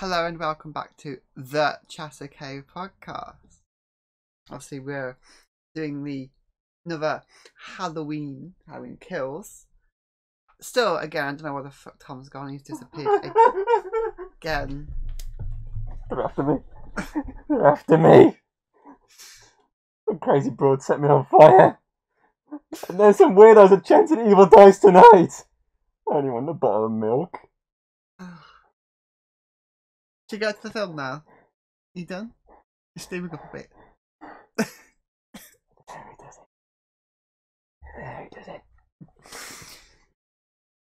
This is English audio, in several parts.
Hello and welcome back to the Chatter Cave podcast. Obviously, we're doing another Halloween kills. Still, again, I don't know where the fuck Tom's gone. He's disappeared again. They're after me. They're after me. The crazy broad set me on fire. And there's some weirdos that chanted evil dice tonight. I only want a bottle of milk. Should we go to the film now? You done? Just steaming up a bit. There he does it. There he does it.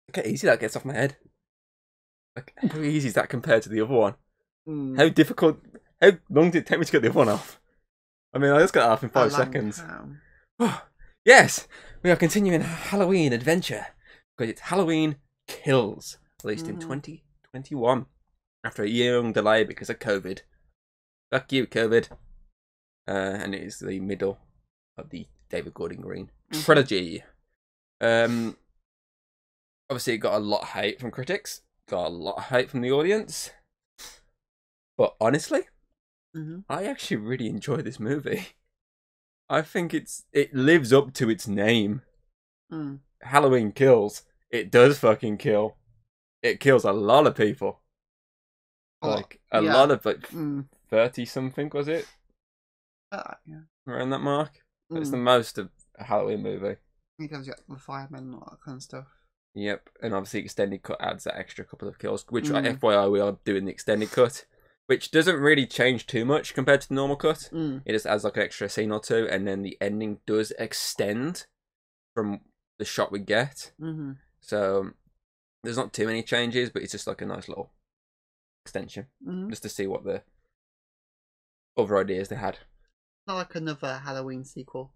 Look how easy that gets off my head. Like, how easy is that compared to the other one? How long did it take me to get the other one off? I mean, I just got it off in 5 seconds. Yes! We are continuing Halloween adventure. Because it's Halloween Kills, released in 2021. After a year-long delay because of COVID. Fuck you, COVID. And it is the middle of the David Gordon Green trilogy. Obviously, it got a lot of hate from critics. Got a lot of hate from the audience. But honestly, I actually really enjoy this movie. I think it lives up to its name. Halloween Kills. It does fucking kill. It kills a lot of people. Like, a lot of, 30-something, was it? Yeah. Around that mark? It's the most of a Halloween movie. Because you got the firemen and all that kind of stuff. Yep, and obviously extended cut adds that extra couple of kills, which, FYI, we are doing the extended cut, which doesn't really change too much compared to the normal cut. It just adds, like, an extra scene or two, and then the ending does extend from the shot we get. So, there's not too many changes, but it's just, like, a nice little extension, just to see what the other ideas they had. Not like another Halloween sequel,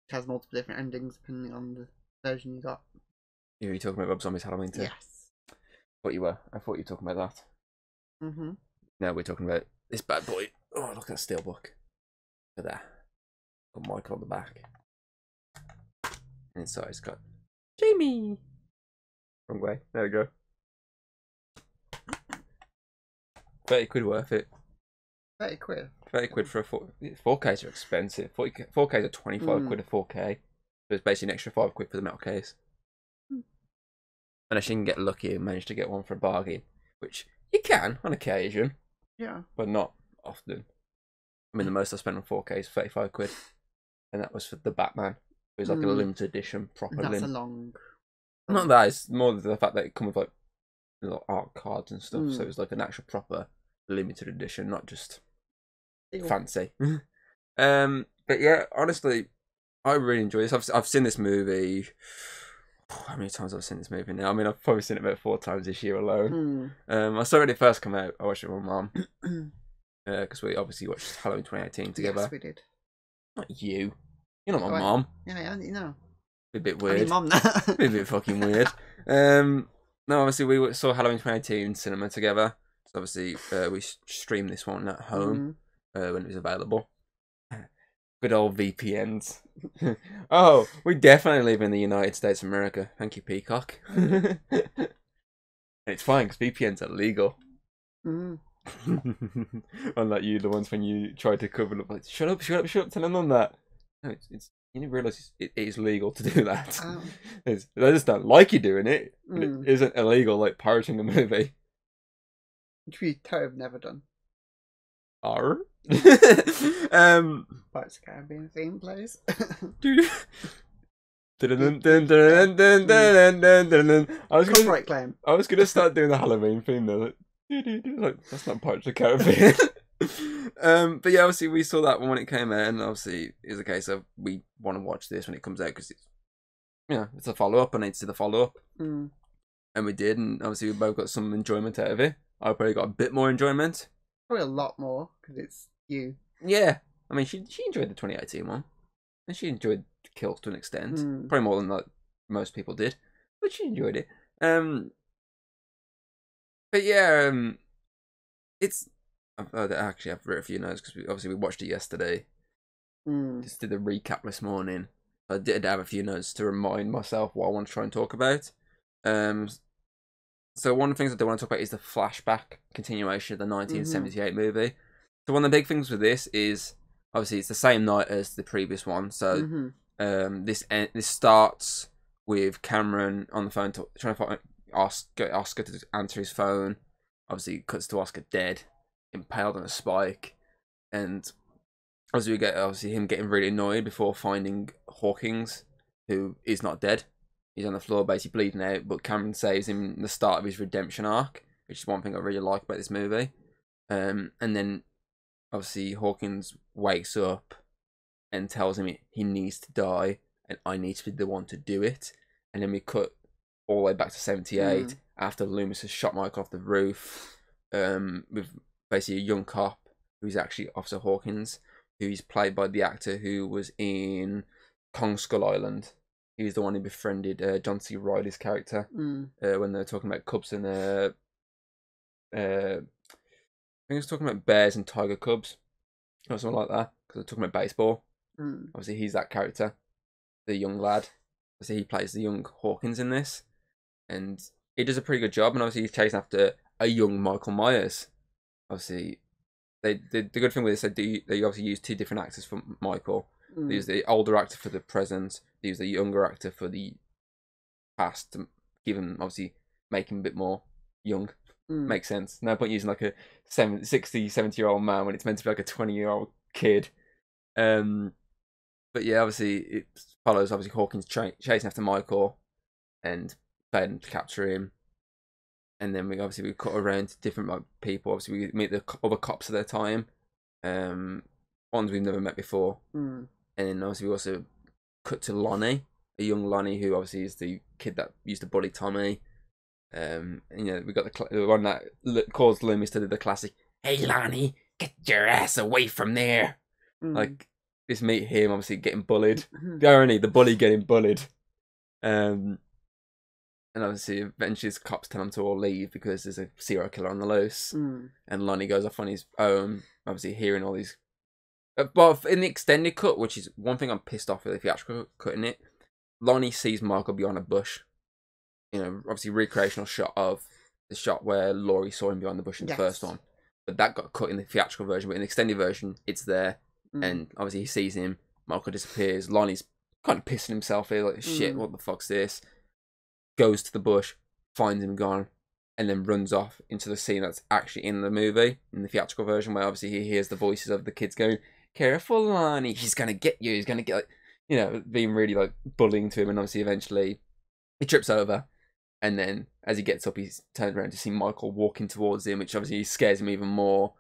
which has multiple different endings depending on the version you got. Are you talking about Rob Zombie's Halloween too? Yes. I thought you were talking about that. No, we're talking about this bad boy. Oh, look at that steelbook. Look at that. Got Michael on the back. And inside it's got Jamie. Wrong way. There we go. 30 quid worth it. 30 quid? 30 quid for a 4Ks are expensive. 4Ks are 25 quid a 4K. So it's basically an extra 5 quid for the metal case. Unless you can get lucky and manage to get one for a bargain. Which you can, on occasion. Yeah. But not often. I mean, the most I spent on 4K is 35 quid. And that was for the Batman. It was like a limited edition, proper That's a long... Not that, it's more the fact that it comes with like little art cards and stuff. So it was like an actual proper limited edition, not just fancy. But yeah, honestly, I really enjoy this. I've seen this movie. How many times have I seen this movie now? I mean, I've probably seen it about 4 times this year alone. I saw it when it first came out. I watched it with my mum. Because we obviously watched Halloween 2018 together. Yes, we did. Not you. You're not my mum. Yeah, you know. Be a bit weird. I mean, mum, Be a bit fucking weird. No, obviously we saw Halloween 2018 in cinema together. So obviously we streamed this one at home when it was available. Good old VPNs. Oh, we definitely live in the United States of America. Thank you, Peacock. And it's fine because VPNs are legal. Unlike you, the ones when you tried to cover up, like, shut up, tell them on that. No, it's you didn't realise it is legal to do that. They just don't like you doing it, but it isn't illegal like pirating a movie. Which we totally have never done. Arr? Pirates of the Caribbean theme plays. Copyright claim. I was gonna start doing the Halloween theme though. Like, that's not Pirates of the Caribbean. But yeah, obviously we saw that one when it came out, and obviously it's a case of we want to watch this when it comes out because it's, it's a follow up. I need to see the follow up, and we did, and obviously we both got some enjoyment out of it. I probably got a bit more enjoyment. Probably a lot more because it's you. Yeah, I mean she enjoyed the 2018 one, and she enjoyed the Kills to an extent, probably more than like most people did, but she enjoyed it. But yeah, it's. Actually, I've written a few notes because obviously we watched it yesterday. Just did a recap this morning. I did have a few notes to remind myself what I want to try and talk about. So one of the things I do want to talk about is the flashback continuation of the 1978 movie. So one of the big things with this is obviously it's the same night as the previous one. So this starts with Cameron on the phone trying to find Oscar to answer his phone. Obviously, it cuts to Oscar dead, impaled on a spike, and as we get him getting really annoyed before finding Hawkins, who is not dead. He's on the floor, basically bleeding out, but Cameron saves him in the start of his redemption arc, which is one thing I really like about this movie. And then, obviously, Hawkins wakes up and tells him he needs to die, and I need to be the one to do it. And then we cut all the way back to 78, after Loomis has shot Michael off the roof, with basically a young cop, who's actually Officer Hawkins, who's played by the actor who was in Kong Skull Island. He was the one who befriended John C. Reilly's character when they were talking about cubs and I think he was talking about bears and tiger cubs or something like that, because they're talking about baseball. Obviously, he's that character, the young lad. Obviously, he plays the young Hawkins in this, and he does a pretty good job. And obviously, he's chasing after a young Michael Myers. Obviously, the good thing with this, they obviously use two different actors for Michael. They use the older actor for the present. They use the younger actor for the past to give him, obviously, make him a bit more young. Makes sense. No point using like a 60, 70-year-old man when it's meant to be like a 20-year-old kid. But yeah, obviously, it follows obviously Hawkins chasing after Michael and failing to capture him. And then we cut around to different like people. Obviously, we meet the other cops of their time. Ones we've never met before. And then obviously we also cut to Lonnie, a young Lonnie who obviously is the kid that used to bully Tommy. And, you know, we got the one that calls Loomis to do the classic, "Hey Lonnie, get your ass away from there." Like, just meet him obviously getting bullied. The irony, the bully getting bullied. And obviously eventually the cops tell him to all leave because there's a serial killer on the loose. And Lonnie goes off on his own, obviously hearing all these. But in the extended cut, which is one thing I'm pissed off with if you actually cut in it, Lonnie sees Michael behind a bush. You know, obviously recreational shot of the shot where Laurie saw him behind the bush in the first one. But that got cut in the theatrical version. But in the extended version, it's there. And obviously he sees him. Michael disappears. Lonnie's kind of pissing himself here, like, shit, what the fuck's this? Goes to the bush, finds him gone, and then runs off into the scene that's actually in the movie, in the theatrical version, where obviously he hears the voices of the kids going, "Careful, Lonnie, he's gonna get you, he's gonna get," like, you know, being really like bullying to him, and obviously eventually he trips over, and then as he gets up, he's turned around to see Michael walking towards him, which obviously scares him even more,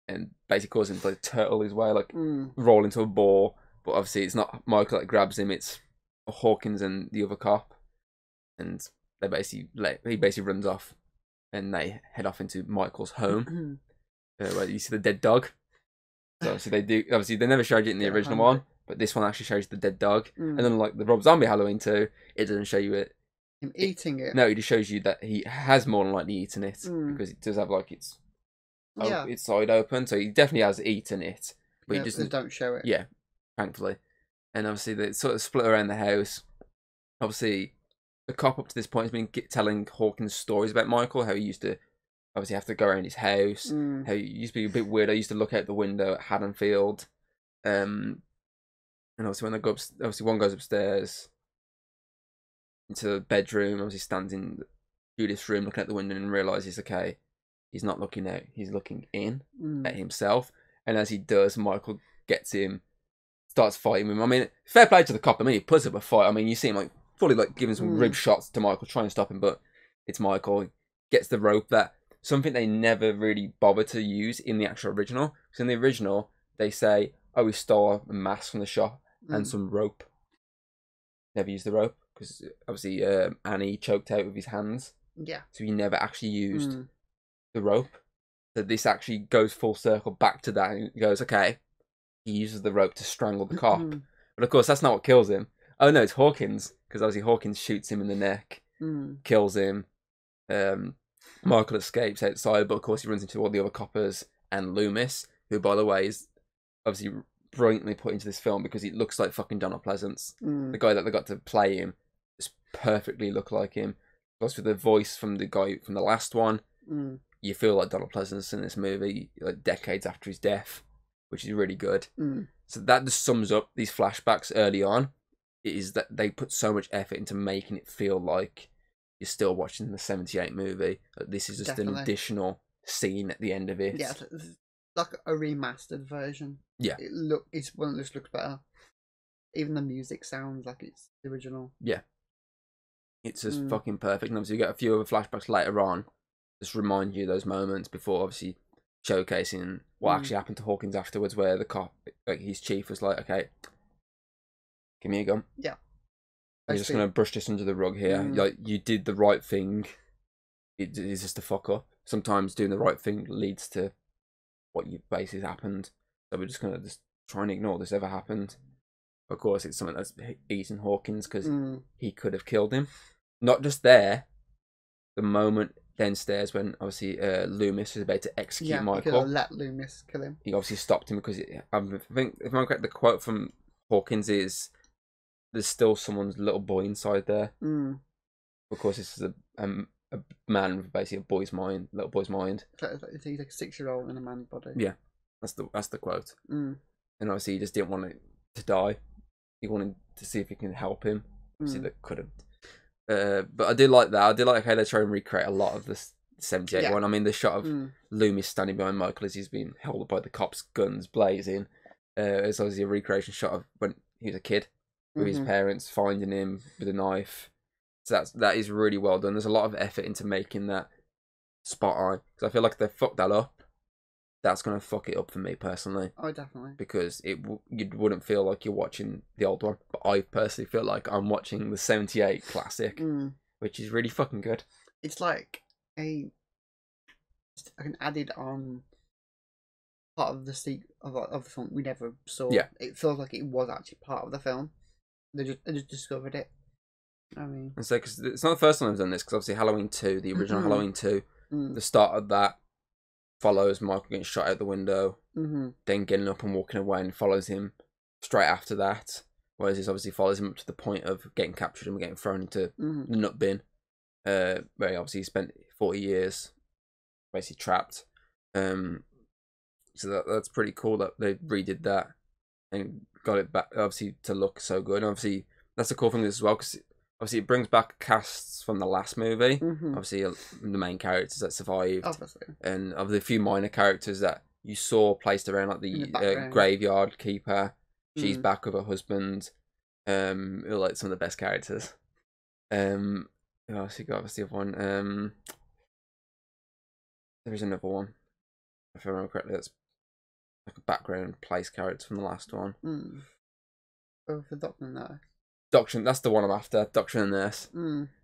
and basically causes him to like turtle his way, like roll into a ball. But obviously it's not Michael that grabs him, it's Hawkins and the other cop, and they he basically runs off, and they head off into Michael's home, where you see the dead dog. So obviously they never showed you it in the original one, but this one actually shows the dead dog. And then like the Rob Zombie Halloween 2, it doesn't show you him eating it. No, it just shows you that he has more than likely eaten it, because it does have like its side open, so he definitely has eaten it. But he just they don't show it. Yeah, thankfully. And obviously they sort of split around the house. Obviously, the cop up to this point has been telling Hawkins stories about Michael, how he used to obviously have to go around his house, how he used to be a bit weird. I used to look out the window at Haddonfield, and obviously when they go obviously one goes upstairs into the bedroom, obviously stands in Judith's room looking out the window and realises, okay, he's not looking out, he's looking in at himself. And as he does, Michael gets him, starts fighting with him. I mean, fair play to the cop. I mean, he puts up a fight. I mean, you see him like fully like giving some rib shots to Michael, trying to stop him, but it's Michael. He gets the rope, that something they never really bother to use in the actual original. Because in the original, they say, "Oh, we stole a mask from the shop and some rope." Never used the rope because obviously Annie choked out with his hands. Yeah. So he never actually used the rope. So this actually goes full circle back to that, and goes, okay, he uses the rope to strangle the cop. But of course, that's not what kills him. Oh no, it's Hawkins, because obviously Hawkins shoots him in the neck, kills him. Michael escapes outside, but of course he runs into all the other coppers and Loomis, who, by the way, is obviously brilliantly put into this film because he looks like fucking Donald Pleasance. The guy that they got to play him just perfectly look like him. Plus with the voice from the guy from the last one, Mm. you feel like Donald Pleasance in this movie, like decades after his death, which is really good. Mm. So that just sums up these flashbacks early on. It is that they put so much effort into making it feel like you're still watching the 78 movie. This is just an additional scene at the end of it. Yeah, it's like a remastered version. Yeah. It's one that just looks better. Even the music sounds like it's the original. Yeah. It's just fucking perfect. And obviously you get a few other flashbacks later on. Just remind you of those moments before obviously showcasing what actually happened to Hawkins afterwards, where the cop, like his chief, was like, okay, give me a gun. Yeah. I'm just going to brush this under the rug here. Like, you did the right thing. It is just a fuck up. Sometimes doing the right thing leads to what you basically happened. So we're just going to just try and ignore this ever happened. Of course, it's something that's eating Hawkins because he could have killed him. Not just there. The moment downstairs when obviously Loomis is about to execute Michael. He could have let Loomis kill him. He obviously stopped him because I think, if I'm correct, the quote from Hawkins is, "There's still someone's little boy inside there." Of course, this is a man with basically a boy's mind, little boy's mind. He's like a 6-year-old in a man's body. Yeah, that's the quote. And obviously, he just didn't want it to die. He wanted to see if he can help him. Obviously, that couldn't. But I did like that. I did like how they try and recreate a lot of this 78 one. I mean, the shot of Loomis standing behind Michael as he's being held by the cops, guns blazing. It's obviously a recreation shot of when he was a kid with his parents finding him with a knife. So that is really well done. There's a lot of effort into making that spot on. Because I feel like if they fucked that up, that's going to fuck it up for me personally. Oh, definitely. Because you wouldn't feel like you're watching the old one. But I personally feel like I'm watching the 78 classic, which is really fucking good. It's like an added on part of the of the film we never saw. Yeah. It feels like it was actually part of the film. They just discovered it. I mean, and so because it's not the first time I've done this. Because obviously Halloween 2, the original Halloween 2, the start of that follows Michael getting shot out the window, then getting up and walking away, and follows him straight after that. Whereas this obviously follows him up to the point of getting captured and getting thrown into the nut bin, where he obviously spent 40 years basically trapped. So that's pretty cool that they redid that and got it back, obviously, to look so good. And obviously, that's the cool thing as well, because obviously it brings back casts from the last movie. Obviously, the main characters that survived. Obviously. And of the few minor characters that you saw placed around, like the graveyard keeper. She's back with her husband. Like some of the best characters. Who else you got? What's the other one? There is another one. If I remember correctly, that's like a background place character from the last one. Oh, for Doctor and Nurse. Doctor, that's the one I'm after. Doctor and Nurse.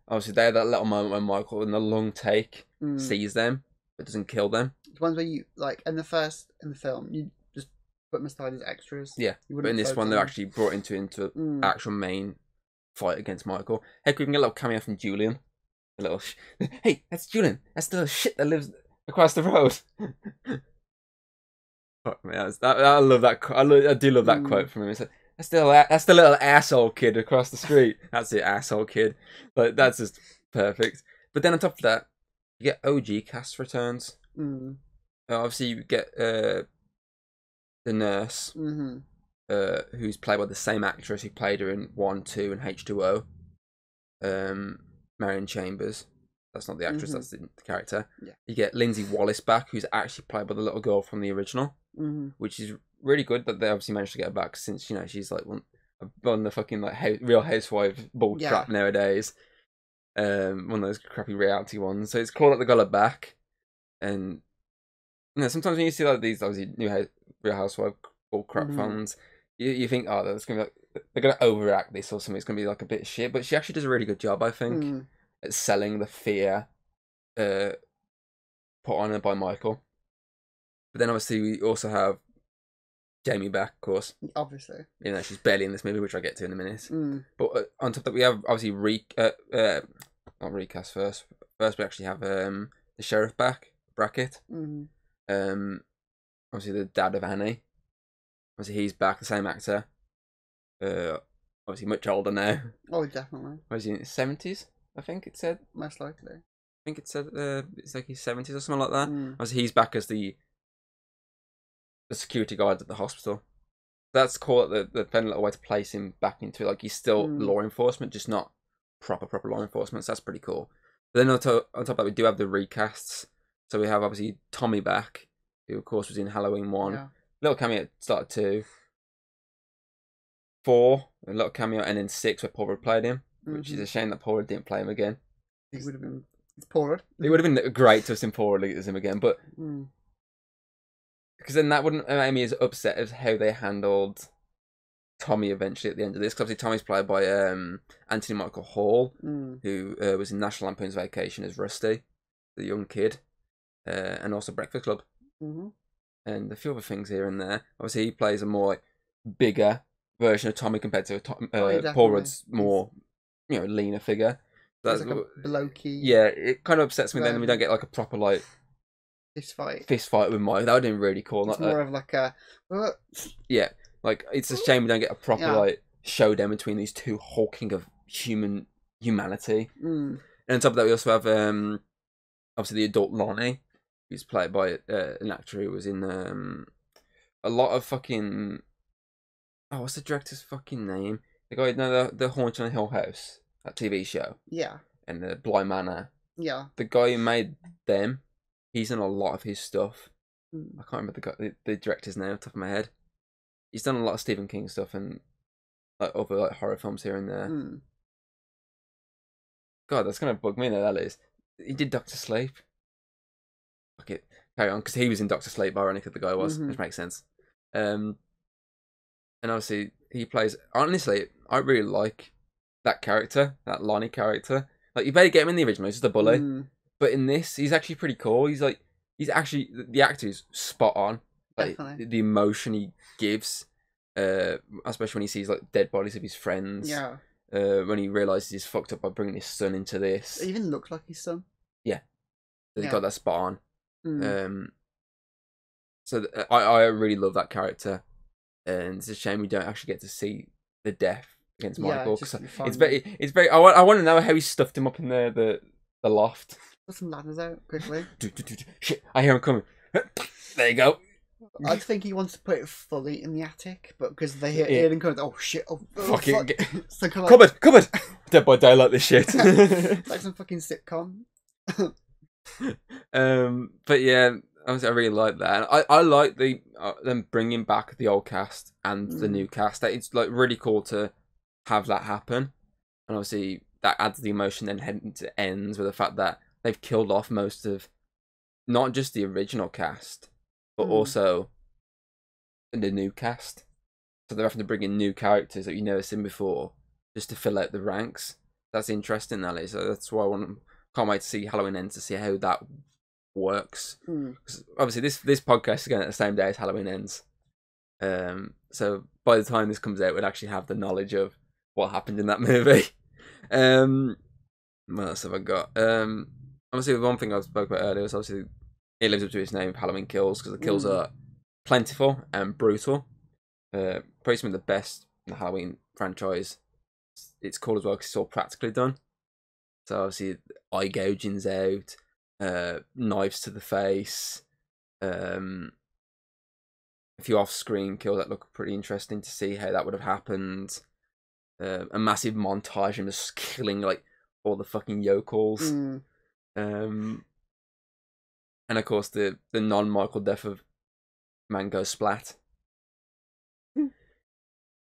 Obviously, they had that little moment when Michael, in the long take, sees them, but doesn't kill them. The ones where you, like, in the film, you just put them aside as extras. Yeah, but in this one, they're actually brought into actual main fight against Michael. Heck, we can get a little cameo from Julian. A little, hey, that's Julian. That's the little shit that lives across the road. Fuck me, I love that. I do love that quote from him. It's like, that's the little asshole kid across the street. That's it, asshole kid. Like, that's just perfect. But then on top of that, you get OG cast returns. Obviously, you get the nurse, who's played by the same actress who played her in 1, 2, and H2O. Marion Chambers. That's not the actress, that's the character. Yeah. You get Lindsay Wallace back, who's actually played by the little girl from the original, which is really good that they obviously managed to get her back, since, you know, she's like on the fucking like Real Housewives bull crap nowadays. One of those crappy reality ones. So it's cool that they got her back. And you know, sometimes when you see like these obviously new Real Housewives bull crap fans, you think, oh, that's gonna be like, they're gonna overact this or something. It's gonna be like a bit of shit. But she actually does a really good job, I think, at selling the fear put on her by Michael. But then obviously we also have Jamie back, of course. Obviously. You know, she's barely in this movie, which I'll get to in a minute. But on top of that, we have obviously not recast first. First, we actually have the sheriff back, Brackett. Obviously the dad of Annie. Obviously he's back, the same actor. Obviously much older now. Oh, definitely. Was he in his 70s? I think it said. Most likely. I think it said it's like his 70s or something like that. Mm. Obviously, he's back as the security guard at the hospital. That's cool. They're finding a little way to place him back into, like, he's still law enforcement, just not proper law enforcement. So that's pretty cool. But then on top of that, we do have the recasts. So we have obviously Tommy back, who of course was in Halloween 1. Yeah. Little cameo at start 2. 4, a little cameo, and then 6 where Paul Rudd played him, which is a shame that Paul Rudd didn't play him again. He would have been Paul Rudd. It would have been great to have seen Paul Rudd as him again, but because then that wouldn't make me as upset as how they handled Tommy eventually at the end of this. Because obviously Tommy's played by Anthony Michael Hall, who was in National Lampoon's Vacation as Rusty, the young kid, and also Breakfast Club, and a few other things here and there. Obviously, he plays a more bigger version of Tommy compared to Paul Rudd's more, leaner figure. That's like a blokey. Yeah, it kind of upsets me then we don't get like a proper fist fight with Mike. That would have been really cool. It's more of like a yeah, like it's a shame we don't get a proper showdown between these two hulking of humanity. And on top of that, we also have obviously the adult Lonnie, who's played by an actor who was in a lot of fucking what's the director's fucking name? The guy, the Haunting on Hill House, that TV show. Yeah. And the Bly Manor. Yeah. The guy who made them, he's in a lot of his stuff. I can't remember the director's name off the top of my head. He's done a lot of Stephen King stuff and other horror films here and there. God, that's gonna bug me now. That is. He did Doctor Sleep. Fuck it, carry on, because he was in Doctor Sleep. Ironically, the guy was, which makes sense. And obviously he plays. Honestly, I really like that character, that Lonnie character. Like, you better get him in the original. He's just a bully, but in this, he's actually pretty cool. He's actually, the actor is spot on. Like, the emotion he gives, especially when he sees like dead bodies of his friends. Yeah. When he realizes he's fucked up by bringing his son into this. It even looks like his son. Yeah. He got that spot on. So I really love that character, and it's a shame we don't actually get to see the death against Michael. It's very. I want to know how he stuffed him up in the loft. Put some ladders out quickly. Shit! I hear him coming. There you go. I think he wants to put it fully in the attic, but because they hear Ian coming, oh shit! Oh fuck it! So Cupboard! Dead by Daylight. This shit. Like some fucking sitcom. But yeah, I really like that. And I like them bringing back the old cast and the new cast. It's like really cool to have that happen, and obviously that adds the emotion. Then heading to ends with the fact that they've killed off most of not just the original cast, but also the new cast. So they're having to bring in new characters that you've never seen before just to fill out the ranks. That's interesting, Ali. So that's why can't wait to see Halloween Ends to see how that works. Because obviously this podcast is going at the same day as Halloween Ends. So by the time this comes out, we'll actually have the knowledge of what happened in that movie. What else have I got? Obviously, one thing I spoke about earlier was obviously it lives up to its name, Halloween Kills, because the kills are plentiful and brutal. Probably some of the best in the Halloween franchise. It's cool as well because it's all practically done. So obviously, eye gouging's out, knives to the face, a few off-screen kills that look pretty interesting to see how that would have happened. A massive montage of just killing like all the fucking yokels. And of course the non-Michael death of Mango Splat.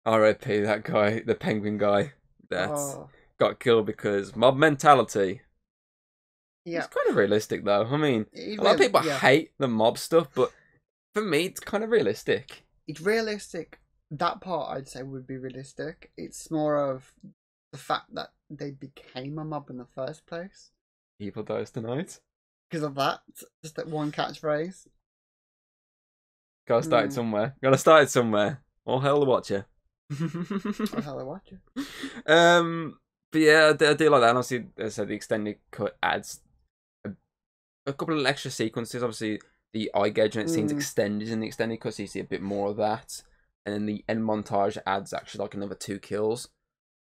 R.I.P. that guy, the penguin guy that got killed because mob mentality. Yeah. It's kind of realistic though. I mean, a lot of people hate the mob stuff, but for me it's kind of realistic. It's realistic. That part I'd say would be realistic. It's more of the fact that they became a mob in the first place. Evil dies tonight. Because of that. Just that one catchphrase. Gotta start it somewhere. Gotta start it somewhere. All hell the Watcher. All hell the Watcher. But yeah, I do like that. And obviously, as I said, the extended cut adds a couple of extra sequences. Obviously, the eye gouging scene's extended in the extended cut, so you see a bit more of that. And then the end montage adds actually like another 2 kills.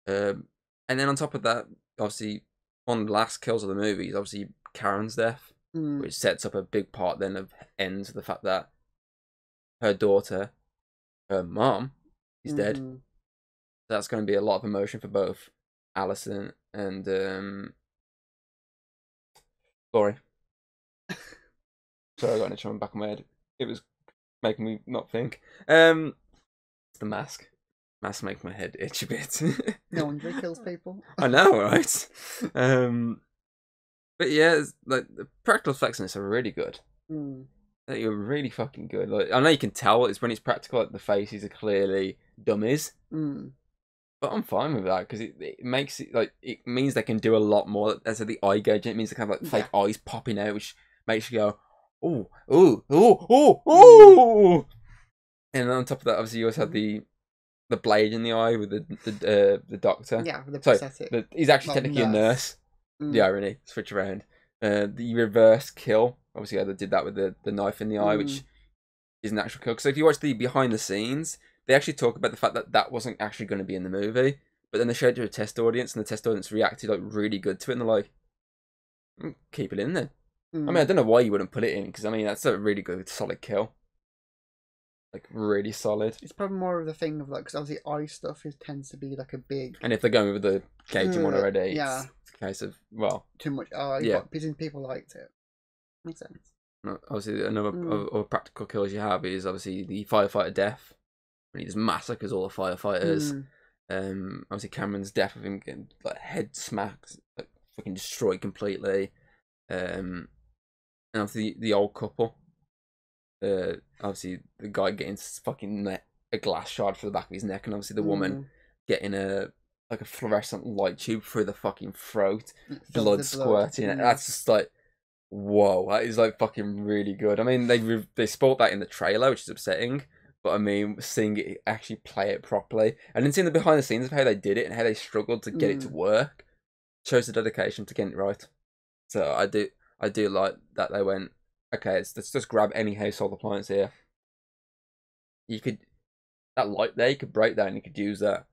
And then on top of that, obviously, one of the last kills of the movie is obviously Karen's death, which sets up a big part then of ends the fact that her daughter, her mom, is dead. That's going to be a lot of emotion for both Alison and Laurie. Sorry, I got an itch on the back of my head. It was making me not think. It's the mask. Mask makes my head itch a bit. No wonder he kills people. I know, right? But yeah, like the practical effects in this are really good. They're really fucking good. Like, I know you can tell it's when it's practical, like the faces are clearly dummies. But I'm fine with that because it makes it like it means they can do a lot more. As the eye gauge, it means they can have like fake eyes popping out, which makes you go, oh, oh, oh, oh, oh. And on top of that, obviously, you also have the blade in the eye with the doctor. Yeah, with the prosthetic. He's actually technically a nurse. The irony, switch around. The reverse kill. Obviously, they did that with the knife in the eye, which is an actual kill. So if you watch the behind the scenes, they actually talk about the fact that that wasn't actually going to be in the movie, but then they showed it to a test audience, and the test audience reacted like really good to it, and they're like, "Keep it in then." I mean, I don't know why you wouldn't put it in because I mean that's a really good, solid kill, like really solid. It's probably more of the thing of like because obviously eye stuff tends to be like a big. And if they're going with the gauging one already, yeah, it's a case of too much. Yeah, people liked it. Makes sense. Obviously, another practical kills you have is obviously the firefighter death. When he just massacres all the firefighters. Obviously Cameron's death of him getting like head smacked, like fucking destroyed completely. And obviously the old couple. Obviously the guy getting fucking a glass shard through the back of his neck, and obviously the woman getting a fluorescent light tube through the fucking throat, blood squirting. That's just like, whoa, that is like fucking really good. I mean, they spoiled that in the trailer, which is upsetting. But I mean, seeing it actually play it properly, and then seeing the behind the scenes of how they did it and how they struggled to get it to work, shows the dedication to getting it right. So I do like that they went, okay, let's just grab any household appliance here. That light there, you could break that and you could use that.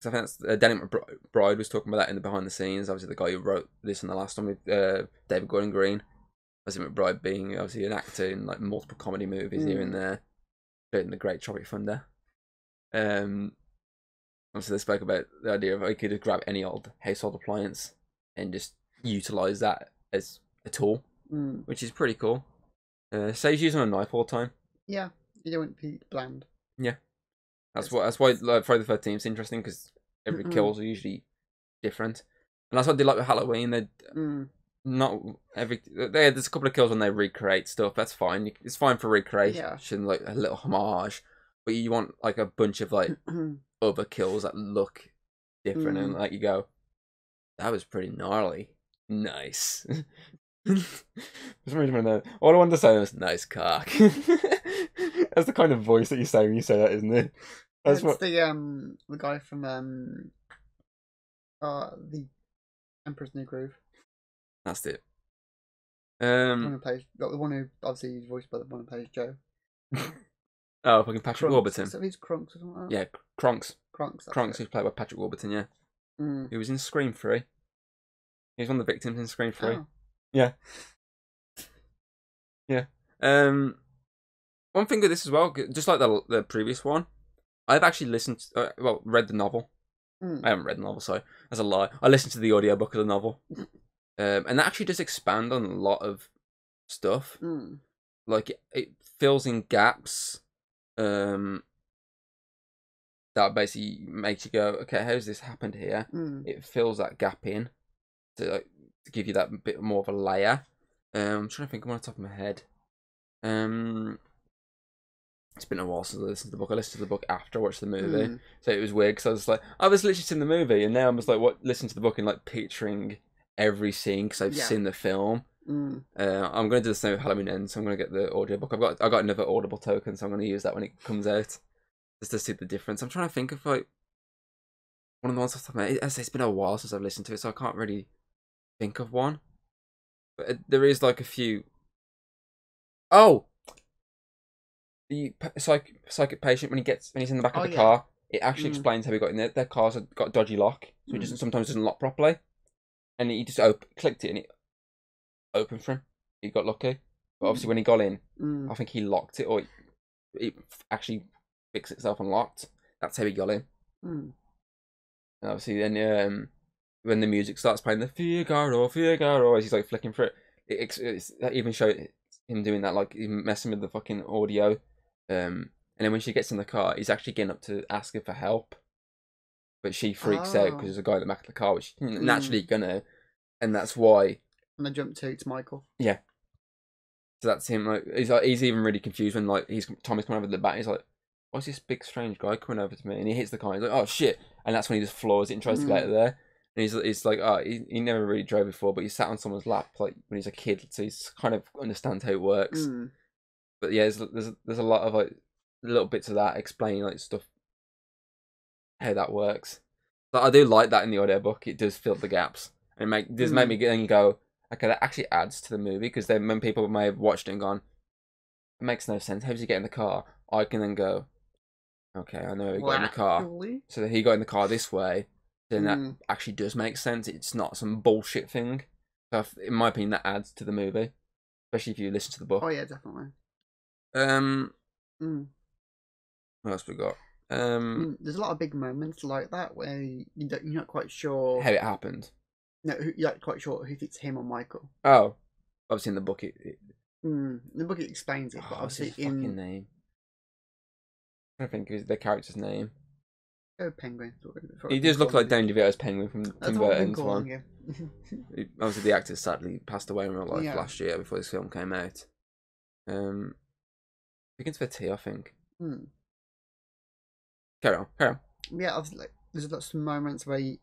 So I think that's Danny McBride was talking about that in the behind the scenes. Obviously, the guy who wrote this in the last one with David Gordon Green. Obviously, McBride being obviously an actor in like multiple comedy movies here and there. In the Great Tropic Thunder. Obviously they spoke about the idea of I could just grab any old household appliance and just utilize that as a tool, which is pretty cool. Saves using a knife all the time. Yeah, you don't want to be bland. Yeah, that's why like, Friday the 13th is interesting because every kills are usually different, and that's what I did like with Halloween. They not every there's a couple of kills when they recreate stuff. That's fine. It's fine for recreation, like a little homage. But you want like a bunch of like other kills that look different, and like you go, that was pretty gnarly. Nice. For some reason, all I wanted to say was nice cock. That's the kind of voice that you say when you say that, isn't it? That's what the guy from the Emperor's New Groove. That's it. The one who obviously is voiced by the one who plays Joe. Oh, fucking Patrick Warburton. So he's Krunks or something like that? Yeah, Kronks. Kronks, who's played by Patrick Warburton, yeah. He was in Scream 3. He was one of the victims in Scream 3. Oh. Yeah. Yeah. One thing with this as well, just like the previous one, I've actually read the novel. I haven't read the novel, so that's a lie. I listened to the audiobook of the novel. And that actually does expand on a lot of stuff. Like, it fills in gaps that basically makes you go, okay, how's this happened here? It fills that gap in to give you that bit more of a layer. I'm trying to think of one on the top of my head. It's been a while since I listened to the book. I listened to the book after I watched the movie. So it was weird because I was like, I was literally in the movie, and now I'm just like, listening to the book and like picturing every scene because I've seen the film. I'm going to do the same with Halloween Ends, so I'm going to get the audiobook. I got another Audible token, so I'm going to use that when it comes out just to see the difference. I'm trying to think of like one of the ones off the top of my head. It's been a while since I've listened to it, so I can't really think of one. But there is like a few. Oh, the psychic patient when he's in the back of the car, it actually explains how he got in there. Their cars have got a dodgy lock, so it sometimes doesn't lock properly. and he just clicked it and it opened for him. He got lucky. But obviously when he got in, I think he locked it, or it actually fixed itself and locked. That's how he got in. And obviously then when the music starts playing, the Figaro, Figaro, as he's like flicking through it, it even showed him doing that, like messing with the fucking audio. And then when she gets in the car, he's actually getting up to ask her for help. But she freaks out because there's a guy in the back of the car, which naturally gonna, and that's why. And I jump to it's Michael. Yeah. So that's him. Like he's even really confused when like Tommy's coming over the back. He's like, "Why's this big strange guy coming over to me?" And he hits the car. He's like, "Oh shit!" And that's when he just floors it and tries to get out of there. And he's like, "Oh, he never really drove before, but he sat on someone's lap like when he's a kid, so he's kind of understands how it works." But yeah, there's a lot of like little bits of that explaining like stuff, how that works. But I do like that in the audiobook. It does fill the gaps and make me then go, okay, that actually adds to the movie, because then when people may have watched it and gone, it makes no sense. How does he get in the car? I can then go, okay, I know he got in the car. So he got in the car this way. Then that actually does make sense. It's not some bullshit thing. So in my opinion, that adds to the movie, especially if you listen to the book. Oh yeah, definitely. What else we got? There's a lot of big moments like that where you're not quite sure how it happened. No, you're not quite sure if it's him or Michael. Oh, obviously in the book the book it explains it, but obviously what's his fucking name? I don't think it was the character's name. Oh, Penguin. He does look like Danny DeVito's Penguin from Tim Burton's one. Obviously, the actor sadly passed away in real life last year before this film came out. Begins with a T, I think. Carry on. Yeah, obviously, there's lots of moments where you're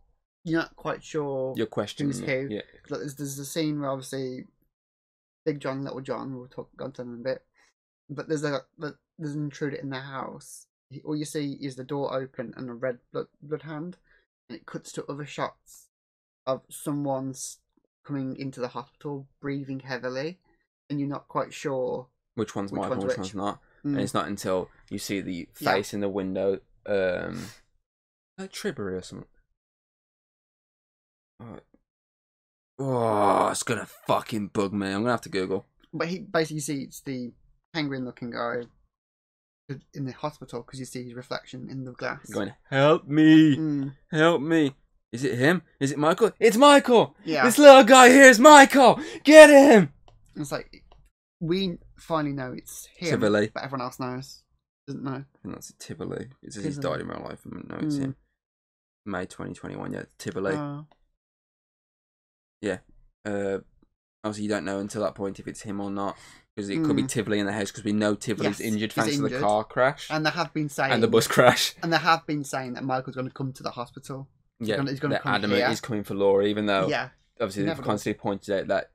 not quite sure. Your question. Who's who? Yeah. Like, there's a scene where obviously Big John, Little John, we'll talk about them in a bit. But there's an intruder in the house. All you see is the door open and a red bloodhound, and it cuts to other shots of someone's coming into the hospital, breathing heavily, and you're not quite sure which one's Michael, which one's not. And it's not until you see the face in the window, like Tribbery or something. Oh, it's gonna fucking bug me. I'm gonna have to Google. But he basically sees the penguin-looking guy in the hospital because you see his reflection in the glass. Going, help me, help me. Is it him? Is it Michael? It's Michael. Yeah. This little guy here is Michael. Get him. And it's like we finally know it's him, Tivoli. But everyone else doesn't know. I think that's a Tivoli. It says he's died in real life. I know it's him. May 2021. Yeah, Tivoli. Yeah. Obviously, you don't know until that point if it's him or not, because it could be Tivoli in the house, because we know Tivoli's injured thanks to the car crash. And they have been saying... And the bus crash. And they have been saying that Michael's going to come to the hospital. He's going to come adamant here. He's coming for Laura, even though obviously they've does. constantly pointed out that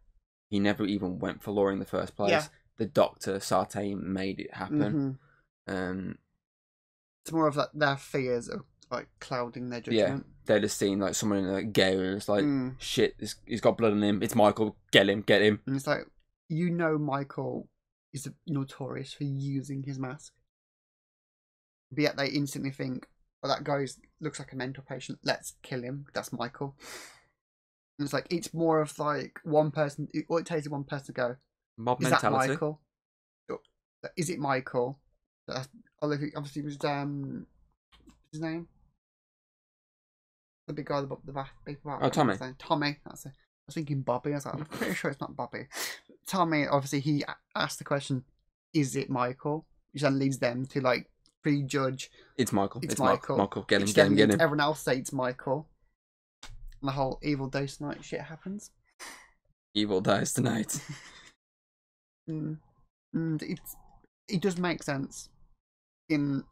he never even went for Laura in the first place. Yeah. The doctor, Sartay, made it happen. It's more of like their fears of like clouding their judgment. Yeah, they'd have seen like someone in a gown and it's like, shit, he's got blood on him. It's Michael. Get him. And it's like, Michael is notorious for using his mask. But yet they instantly think, oh, that guy looks like a mental patient. Let's kill him. That's Michael. And it's like, it's more of like one person. All it takes is one person to go, mob is mentality. That Michael? Is it Michael? Obviously, it was his name. The big guy, the big rat. Oh, Tommy. Tommy. That's it. I was thinking Bobby. I was like, I'm pretty sure it's not Bobby. Tommy. Obviously, he asked the question, "Is it Michael?" Which then leads them to like prejudge. It's Michael. It's Michael. Michael. Get him. Everyone else say it's Michael. And the whole evil dice tonight shit happens. Evil dice tonight. And it does make sense in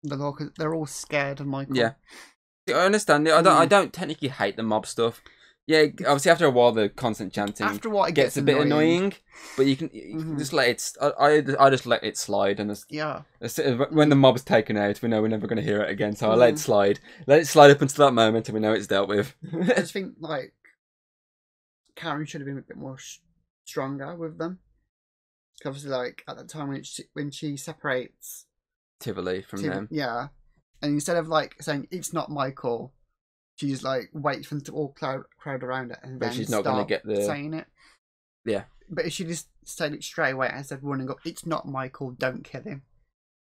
the law because they're all scared of Michael. Yeah, I understand it. I don't technically hate the mob stuff. Yeah, obviously after a while the constant chanting it gets a bit annoying, but you can just let it. I just let it slide, and when the mob's taken out, we know we're never going to hear it again. So I let it slide up until that moment, and we know it's dealt with. I just think like Karen should have been a bit more stronger with them. Obviously, like at that time when she separates Tivoli from them, and instead of like saying it's not Michael, she's like waits for them to all crowd around it, and but then she's not going to get the saying it. Yeah. But if she just said it straight away instead of running up, it's not Michael. Don't kill him.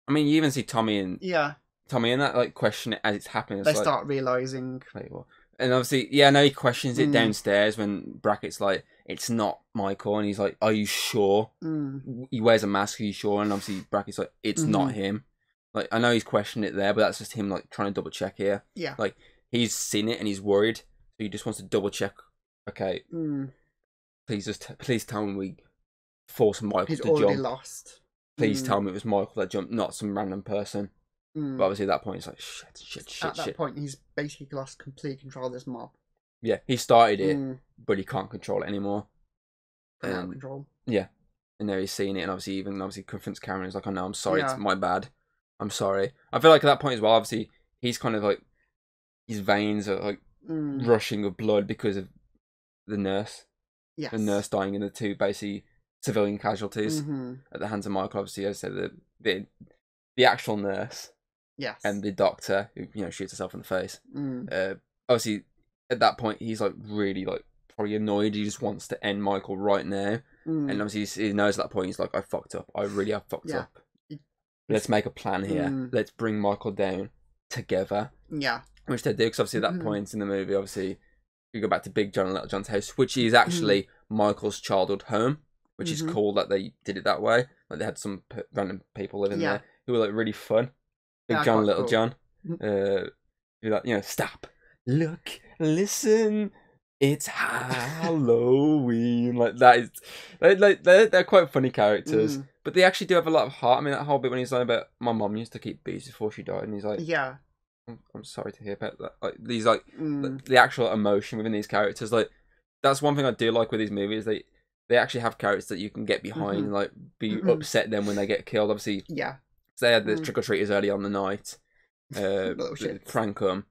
I mean, you even see Tommy and that like question it as it's happening. They start realizing. And obviously, I know he questions it downstairs when Brackett's like, "It's not Michael," and he's like, "Are you sure?" He wears a mask. Are you sure? And obviously, Brackett's like, "It's not him." Like, I know he's questioned it there, but that's just him like trying to double check here. Yeah. Like, he's seen it and he's worried, so he just wants to double check. Okay. Please tell me we forced Michael to jump. He's already lost. Please tell me it was Michael that jumped, not some random person. But obviously at that point, he's like, shit. At that point, he's basically lost complete control of this mob. Yeah, he started it, but he can't control it anymore. Out of control. Yeah. And now he's seeing it, and obviously confronts Cameron. He's like, "Oh no, I'm sorry, it's my bad. I'm sorry." I feel like at that point as well, obviously, he's kind of like, his veins are like rushing with blood because of the nurse. Yes. The nurse dying in the two basically civilian casualties at the hands of Michael. Obviously, as I said, the actual nurse. Yes. And the doctor who shoots herself in the face. Obviously, at that point, he's like really like probably annoyed. He just wants to end Michael right now. And obviously, he knows at that point he's like, I fucked up. I really have fucked up. Let's make a plan here. Let's bring Michael down together. Yeah. Which they do, because obviously at that point in the movie, obviously, you go back to Big John and Little John's house, which is actually Michael's childhood home, which is cool that they did it that way. Like they had some random people living there who were like really fun. Big John and Little John. Who like, stop, look, listen. It's Halloween. Like that is, they're quite funny characters, but they actually do have a lot of heart. I mean, that whole bit when he's like about my mom used to keep bees before she died, and he's like, I'm sorry to hear about that. Like these, like the actual emotion within these characters. Like that's one thing I do like with these movies. They actually have characters that you can get behind and like be upset them when they get killed. Obviously, so they had the trick or treaters early on the night, prank them.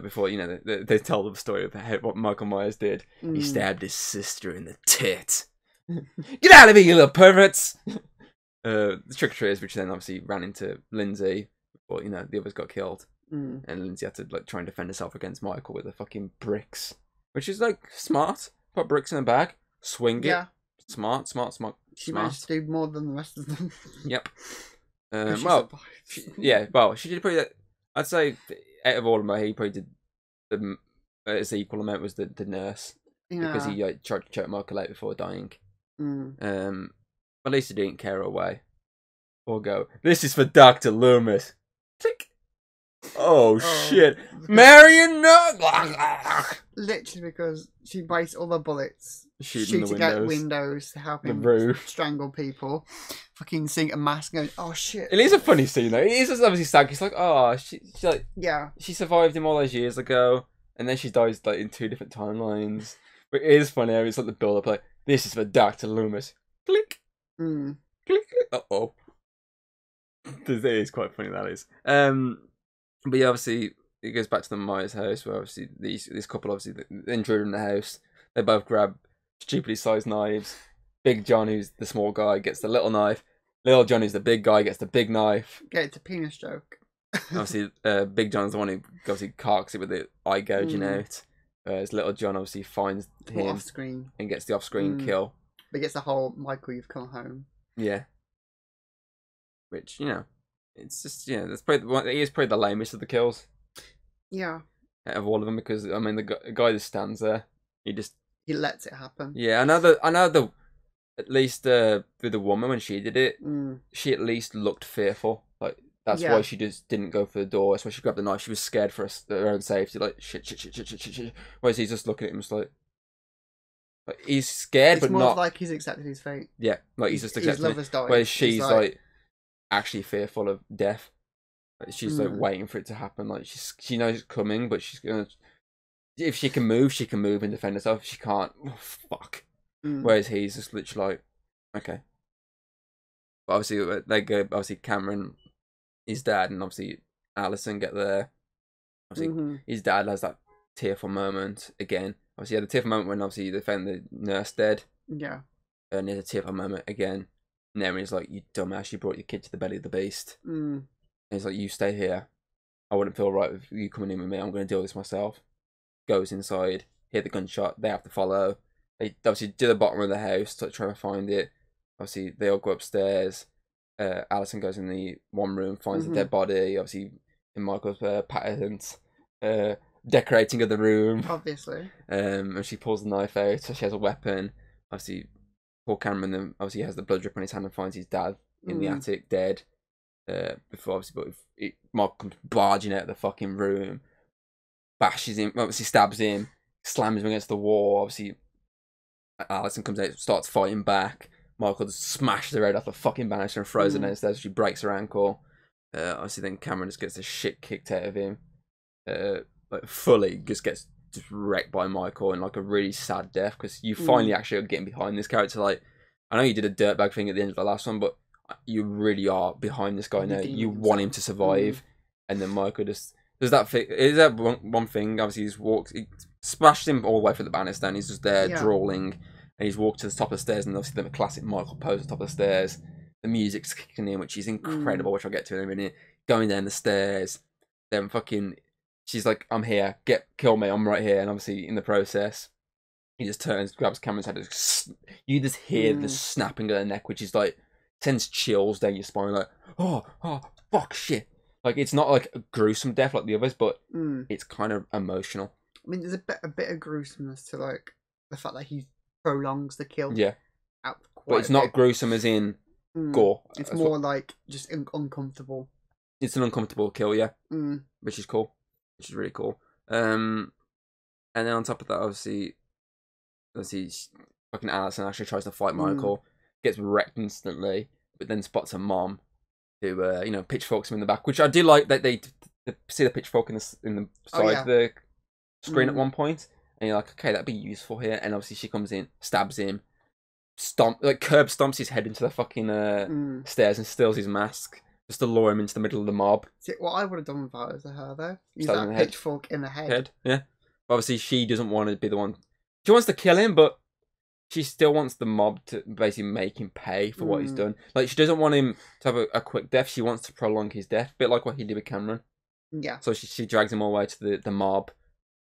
Before they tell the story of what Michael Myers did. He stabbed his sister in the tit. Get out of here, you little perverts! The trick or treaters, which then obviously ran into Lindsay, before the others got killed, and Lindsay had to like try and defend herself against Michael with the fucking bricks, which is like smart. Put bricks in a bag, swing it. Smart. She managed to do more than the rest of them. Yep. She she did pretty. I'd say out of all of them, he probably did his equal amount was the nurse because he tried to choke Michael out before dying. At least he didn't care away or go, "This is for Dr. Loomis." Click. Oh shit, Marion! Literally, because she wastes all the bullets shooting out windows to help him strangle people. Fucking seeing a mask going, oh shit. It is a funny scene though. It is obviously sad. He's like, oh, she's like, she survived him all those years ago, and then she dies like in 2 different timelines. But it is funny. It's like the build up, like, this is for Dr. Loomis. Click, click, click. It is quite funny. That is. But yeah, obviously it goes back to the Myers house where obviously this couple, obviously the intruder in the house, they both grab stupidly sized knives. Big John, who's the small guy, gets the little knife. Little John, who's the big guy, gets the big knife. It's a penis joke. Obviously, Big John's the one who obviously carks it with the eye gouging out. Whereas Little John obviously finds him off screen and gets the off-screen kill. But gets the whole Michael, you've come home. Yeah. Which, it's just, that's probably he is probably the lamest of the kills. Yeah. Out of all of them, because I mean the guy that stands there, he lets it happen. Yeah, I know at least with the woman when she did it, she at least looked fearful. Like that's why she just didn't go for the door. That's why she grabbed the knife. She was scared for her own safety. Like shit. Whereas he's just looking at him, just like he's scared, but not like he's accepted his fate. Yeah, like he's just accepted. His lover's dying. Whereas she's like actually fearful of death. Like, she's like waiting for it to happen. Like she knows it's coming, but she's gonna. If she can move and defend herself. If she can't, fuck. Whereas he's just literally like, okay. But obviously they go. Obviously Cameron, his dad, and obviously Allison get there. Obviously his dad has that tearful moment again. Obviously he had a tearful moment when obviously they found the nurse dead. Yeah. And there's a tearful moment again. And then he's like, "You dumbass! You brought your kid to the belly of the beast." And he's like, "You stay here. I wouldn't feel right with you coming in with me. I'm going to deal with this myself." goes inside, hear the gunshot, they have to follow. They obviously do the bottom of the house to try to find it. Obviously, they all go upstairs. Alison goes in the one room, finds the dead body. Obviously, in Michael's patent, decorating of the room. Obviously. And she pulls the knife out, so she has a weapon. Obviously, Paul Cameron then obviously has the blood drip on his hand and finds his dad in the attic, dead. Before obviously, but Michael comes barging out of the fucking room, bashes him, obviously stabs him, slams him against the wall. Obviously, Alison comes out, starts fighting back. Michael just smashes her head off the fucking banister and throws her downstairs. She breaks her ankle. Obviously, then Cameron just gets the shit kicked out of him. Like fully just gets just wrecked by Michael in like a really sad death, because you finally actually are getting behind this character. Like, I know you did a dirtbag thing at the end of the last one, but you really are behind this guy now. You want him to survive, and then Michael just does that thing. Is that one thing? Obviously, he splashed him all the way through the banister, and he's just there drawling. And he's walked to the top of the stairs, and obviously the classic Michael pose at the top of the stairs. The music's kicking in, which is incredible, which I'll get to in a minute. Going down the stairs, then fucking, she's like, "I'm here, kill me, I'm right here." And obviously in the process, he just turns, grabs Cameron's head, and you just hear the snapping of the neck, which is like, sends chills down your spine, like, oh, fuck, shit. Like, it's not like a gruesome death like the others, but it's kind of emotional. I mean, there's a bit of gruesomeness to like the fact that he prolongs the kill. Yeah. But it's not gruesome as in gore. It's more like just uncomfortable. It's an uncomfortable kill, yeah. Which is cool. Which is really cool. And then on top of that, obviously fucking Alison actually tries to fight Michael, gets wrecked instantly, but then spots her mom, who pitchforks him in the back, which I do like that they see the pitchfork in the side of the screen at one point, and you're like, okay, that'd be useful here. And obviously she comes in, stabs him, curb stomps his head into the fucking stairs and steals his mask just to lure him into the middle of the mob. See, what I would have done if I was her, though, use that pitchfork in the head. Yeah. Obviously, she doesn't want to be the one. She wants to kill him, but she still wants the mob to basically make him pay for what he's done. Like, she doesn't want him to have a quick death. She wants to prolong his death, a bit like what he did with Cameron. Yeah. So she drags him all the way to the mob.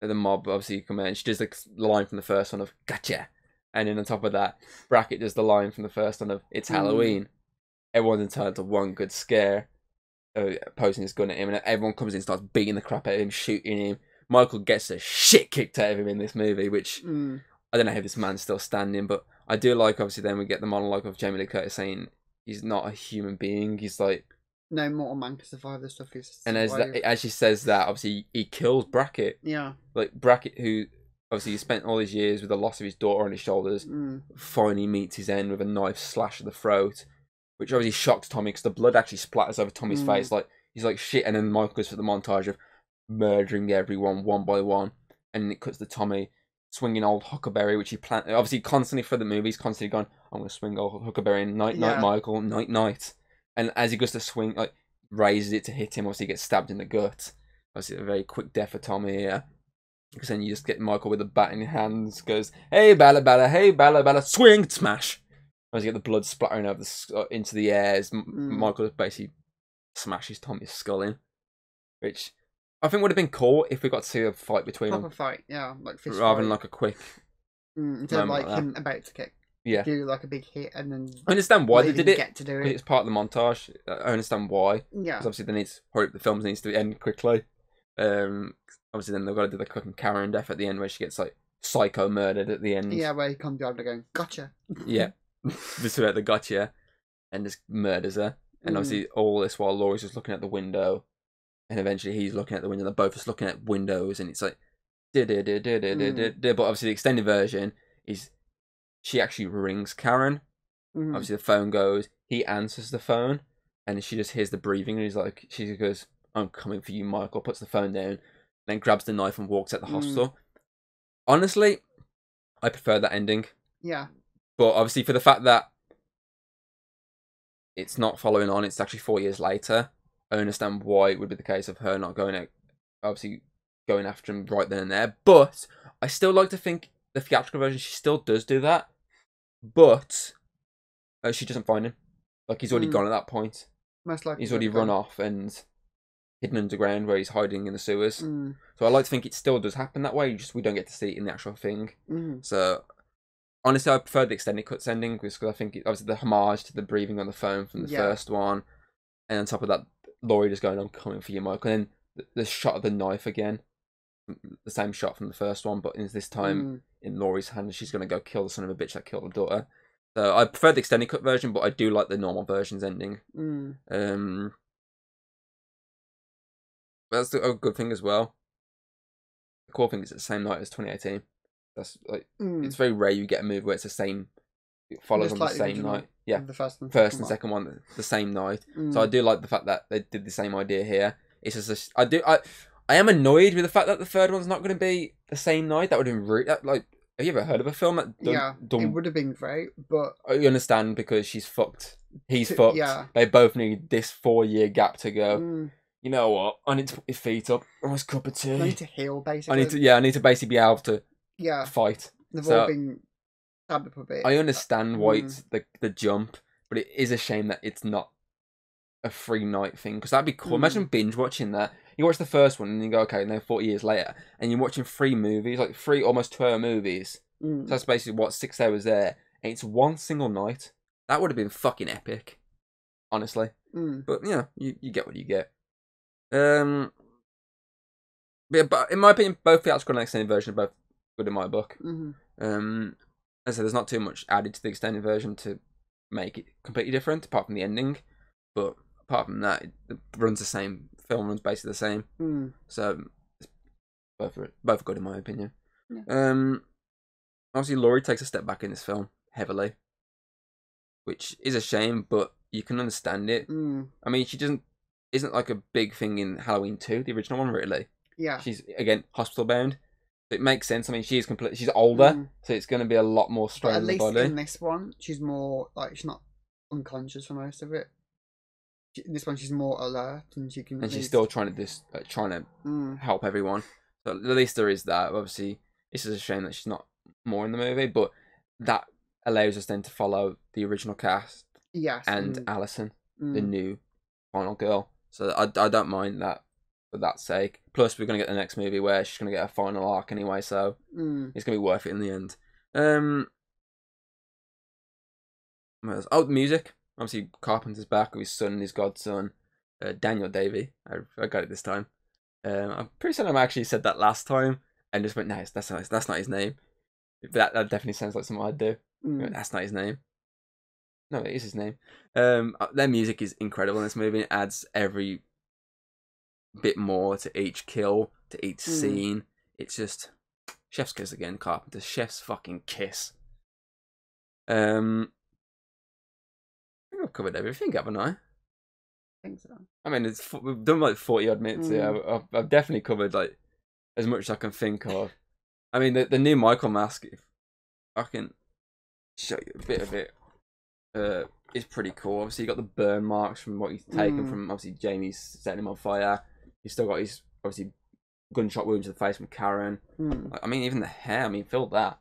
The mob obviously come in. She does the line from the first one of "Gotcha," and then on top of that, Brackett does the line from the first one of "It's Halloween." Everyone's entitled to one good scare, posing his gun at him, and everyone comes in and starts beating the crap out of him, shooting him. Michael gets the shit kicked out of him in this movie, which I don't know how this man's still standing, but I do like, obviously, then we get the monologue of Jamie Lee Curtis saying he's not a human being. He's like, no mortal man can survive this stuff. And as she says that, obviously, he kills Brackett. Yeah. Like, Brackett, who obviously spent all these years with the loss of his daughter on his shoulders, finally meets his end with a knife slash to the throat, which obviously shocks Tommy because the blood actually splatters over Tommy's face. Like, he's like, shit, and then Michael goes for the montage of murdering everyone one by one, and it cuts to Tommy swinging old Huckleberry, which he planned, obviously constantly for the movies, constantly going, I'm going to swing old Huckleberry, night, Michael, night. And as he goes to swing, like, raises it to hit him, obviously he gets stabbed in the gut. Obviously a very quick death for Tommy here. Because then you just get Michael with a bat in his hands, goes, hey, bala, swing, smash. As you get the blood splattering over into the air, as Michael basically smashes Tommy's skull in. Which I think would have been cool if we got to see a fight between them. Proper fight, yeah, like fist rather fight. than like a quick. Instead of like him about to kick. Yeah. Do like a big hit and then. I understand why they did it. Get to do it. It's part of the montage. I understand why. Yeah. Because obviously they need to hurry up. The film needs to end quickly. Obviously then they've got to do the fucking Karen death at the end where she gets like psycho murdered at the end. Yeah, where he comes down and going, gotcha. Yeah. This is where the gotcha, and just murders her. And obviously all this while Laurie's just looking at the window, and eventually he's looking at the window. They're both just looking at windows, and it's like, but obviously the extended version is she actually rings Karen. Obviously the phone goes, he answers the phone, and she just hears the breathing, and she goes, I'm coming for you, Michael. Puts the phone down, then grabs the knife and walks out the hospital. Honestly, I prefer that ending. Yeah. But obviously for the fact that it's not following on, it's actually 4 years later, I understand why it would be the case of her not going out, obviously going after him right then and there. But I still like to think the theatrical version, she still does do that, but she doesn't find him. Like, he's already gone at that point. Most likely. He's already run off, and hidden underground where he's hiding in the sewers. So I like to think it still does happen that way, just we don't get to see it in the actual thing. So honestly, I prefer the extended cuts ending because I think obviously the homage to the breathing on the phone from the first one, and on top of that, Laurie just going, "I'm coming for you, Michael," and then the shot of the knife again, the same shot from the first one, but this time in Laurie's hand, she's gonna go kill the son of a bitch that killed her daughter. So I prefer the extended cut version, but I do like the normal version's ending. That's a good thing as well. The cool thing is it's the same night as 2018. That's like it's very rare you get a movie where it's the same, it follows on the same night. Yeah, the first and second one the same night. So I do like the fact that they did the same idea here. It's just I am annoyed with the fact that the third one's not going to be the same night. That would have been like. Have you ever heard of a film that it would have been great, but I understand because she's fucked. He's fucked. Yeah. They both need this 4-year gap to go. You know what? I need to put my feet up. Nice cup of tea. I need to heal, basically. I need to basically be able to fight. They've all been stabbed up a bit. I understand why it's the jump, but it is a shame that it's not a 3-night thing, because that'd be cool. Imagine binge watching that. You watch the first one and you go, okay, now 40 years later, and you're watching 3 movies, like 3 almost 2-hour movies. So that's basically what 6 hours there, and it's one single night. That would have been fucking epic, honestly. But yeah, you get what you get. But in my opinion, both theatrical and extended version are both good in my book. As I said, there's not too much added to the extended version to make it completely different, apart from the ending. But apart from that, it runs the same. Film runs basically the same. So both are good in my opinion. Obviously, Laurie takes a step back in this film heavily, which is a shame, but you can understand it. I mean, she isn't like a big thing in Halloween 2, the original one, really. Yeah. She's again hospital bound. It makes sense. I mean, she's older, so it's going to be a lot more strain on the body. At least in this one, she's more like she's not unconscious for most of it. In this one, she's more alert, and she can. And she's still trying to help everyone. So at least there is that. Obviously, it's just a shame that she's not more in the movie, but that allows us then to follow the original cast. Yes. And Alison, the new final girl. So I don't mind that for that sake. Plus, we're gonna get the next movie where she's gonna get a final arc anyway, so it's gonna be worth it in the end. The music. Obviously, Carpenter's back with his son and his godson, Daniel Davey. I got it this time. I'm pretty certain I actually said that last time and just went, no, that's not his name. That definitely sounds like something I'd do. That's not his name. No, it is his name. Their music is incredible in this movie. It adds every bit more to each kill, to each scene. It's just chef's kiss again, Carpenter. Chef's fucking kiss. I think I've covered everything, haven't I? I think so. I mean, we've done like 40 odd minutes here. I've definitely covered like as much as I can think of. I mean, the new Michael mask, if I can show you a bit of it, is pretty cool. Obviously, you got the burn marks from what he's taken from obviously Jamie's setting him on fire. He's still got his obviously gunshot wounds to the face from Karen. Like, I mean, even the hair. I mean, feel that.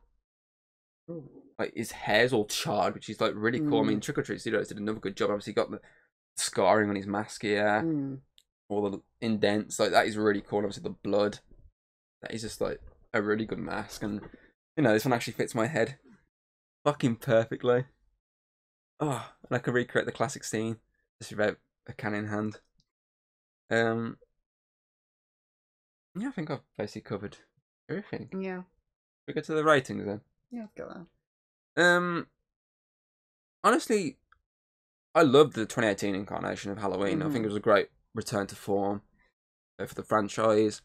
Like his hair's all charred, which is like really cool. I mean, Trick or Treat Studios did another good job. Obviously, got the scarring on his mask here, all the indents. Like that is really cool. Obviously, the blood. That is just like a really good mask, and you know, this one actually fits my head fucking perfectly. Oh, and I could recreate the classic scene just without a can in hand. Yeah, I think I've basically covered everything. Yeah. We go to the ratings then. Yeah, let's go there. Honestly, I loved the 2018 incarnation of Halloween. I think it was a great return to form for the franchise.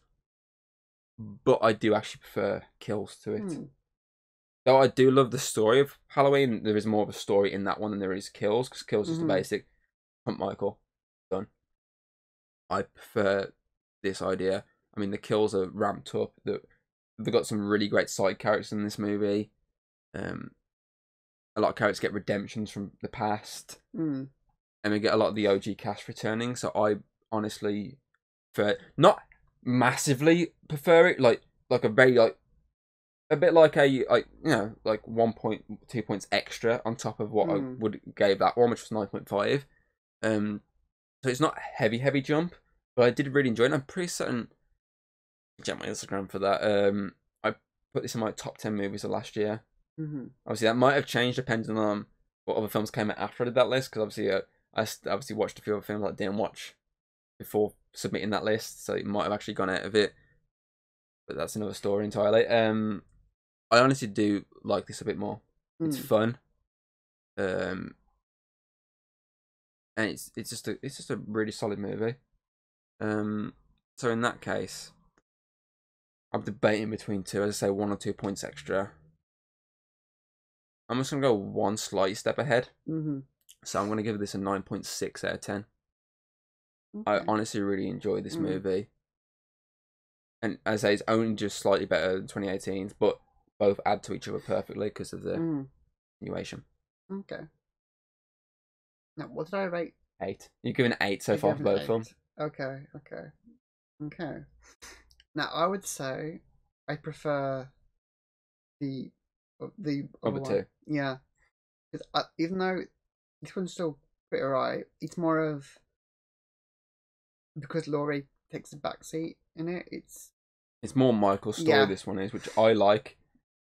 But I do actually prefer Kills to it. Though I do love the story of Halloween, there is more of a story in that one than there is Kills, because Kills is the basic hunt Michael, done. I prefer this idea. I mean, the kills are ramped up. They've got some really great side characters in this movie. A lot of characters get redemptions from the past, and we get a lot of the OG cast returning. So I honestly prefer, not massively prefer it, like a very a bit like a 1 point, 2 points extra on top of what I would gave that one, which was 9.5. So it's not a heavy jump, But I did really enjoy it. And I'm pretty certain. Check my Instagram for that. I put this in my top 10 movies of last year. Obviously, that might have changed depending on what other films came out after I did that list. Because obviously, I obviously watched a few other films I didn't watch before submitting that list, so it might have actually gone out of it. But that's another story entirely. I honestly do like this a bit more. It's fun. And it's just a really solid movie. So in that case, I'm debating between two. As I say, 1 or 2 points extra. I'm just gonna go one slight step ahead. So I'm gonna give this a 9.6 out of 10. Okay. I honestly really enjoyed this movie, and as I say, it's only just slightly better than 2018's, but both add to each other perfectly because of the continuation. Okay. Now, what did I rate? 8. You're giving 8 so far for both of them. Okay. Now, I would say I prefer the other two. Yeah. Even though this one's still pretty alright, it's more of because Laurie takes the backseat in it. It's more Michael's story. This one is, which I like.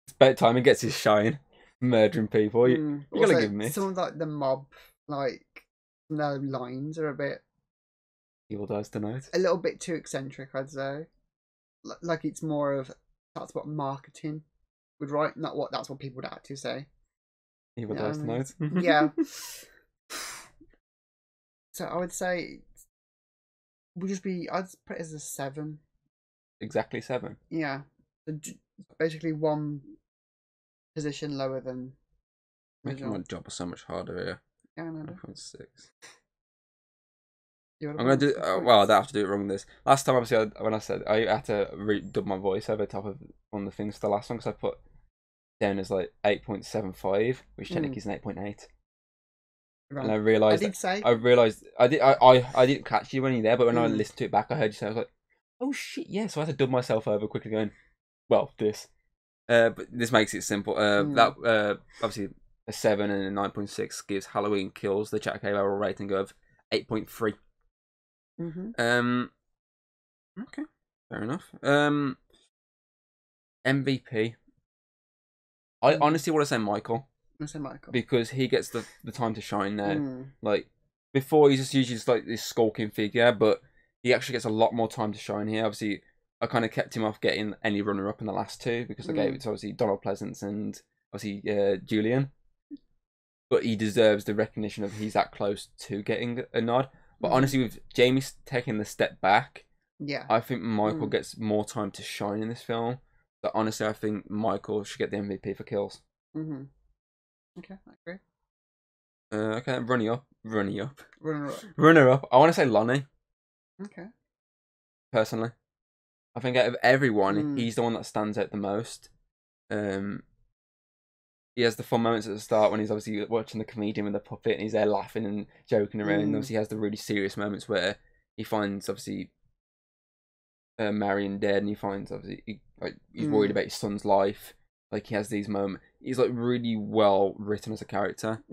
It's about time he gets his shine, murdering people. You gotta give me some of like the mob, like no lines are a bit. Evil dies tonight. A little bit too eccentric, I'd say. Like it's more of that's what marketing would write, not what that's what people would actually say. Evil dies tonight. Yeah. So I would say would just be I'd put it as a 7. Exactly 7. Yeah. Basically one position lower than making my job so much harder here. Yeah, I know. 9.6. I'm gonna do. Well, I don't have to do it wrong. This last time, obviously, when I said I had to dub my voice over top of one of the things for the last one because I put down as like 8.75, which technically is an 8.8. And I realised. I didn't catch you when you were there, but when I listened to it back, I heard you say, I was like, "Oh shit, yeah!" So I had to dub myself over quickly, going, "Well, this." But this makes it simple. That obviously a 7 and a 9.6 gives Halloween Kills the Chat Cave overall rating of 8.3. Okay, fair enough. MVP. I honestly want to say Michael. Because he gets the time to shine now. Like before, he's usually just like this skulking figure, but he actually gets a lot more time to shine here. Obviously, I kind of kept him off getting any runner-up in the last two because I gave it to obviously Donald Pleasance and obviously Julian. But he deserves the recognition of he's that close to getting a nod. But honestly, with Jamie taking the step back, I think Michael gets more time to shine in this film. So honestly, I think Michael should get the MVP for Kills. Okay, I agree. Okay, runner up. I want to say Lonnie. Okay. Personally, I think out of everyone, he's the one that stands out the most. He has the fun moments at the start when he's obviously watching the comedian with the puppet and he's there laughing and joking around. And obviously, he has the really serious moments where he finds obviously Marion dead, and he finds obviously he's worried about his son's life. Like he has these moments. He's like really well written as a character.